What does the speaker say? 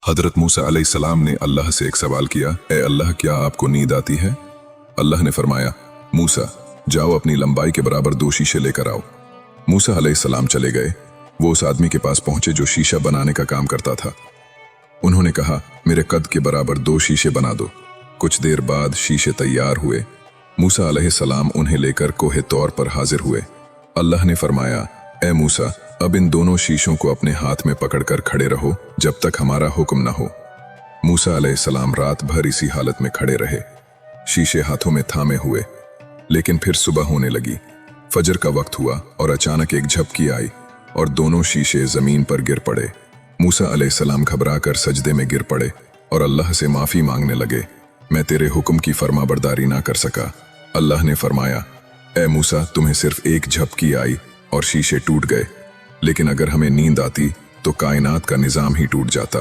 हजरत मूसा अलैहिस्सलाम ने अल्लाह से एक सवाल किया, ए अल्लाह, क्या आपको नींद आती है? अल्लाह ने फरमाया, मूसा जाओ अपनी लंबाई के बराबर 2 शीशे लेकर आओ। मूसा अलैहिस्सलाम चले गए। वो उस आदमी के पास पहुंचे जो शीशा बनाने का काम करता था। उन्होंने कहा, मेरे कद के बराबर 2 शीशे बना दो। कुछ देर बाद शीशे तैयार हुए। मूसा अलैहिस्सलाम उन्हें लेकर कोहे तौर पर हाजिर हुए। अल्लाह ने फरमाया, ए मूसा, अब इन दोनों शीशों को अपने हाथ में पकड़कर खड़े रहो जब तक हमारा हुक्म न हो। मूसा अलैहिस्सलाम रात भर इसी हालत में खड़े रहे। शीशे हाथों में थामे हुए, लेकिन फिर सुबह होने लगी। फजर का वक्त हुआ और अचानक एक झपकी आई और दोनों शीशे जमीन पर गिर पड़े। मूसा अलैहिस्सलाम घबराकर सजदे में गिर पड़े और अल्लाह से माफी मांगने लगे, मैं तेरे हुक्म की फरमाबरदारी ना कर सका। अल्लाह ने फरमाया, ए मूसा, तुम्हें सिर्फ एक झपकी आई और शीशे टूट गए, लेकिन अगर हमें नींद आती तो कायनात का निजाम ही टूट जाता।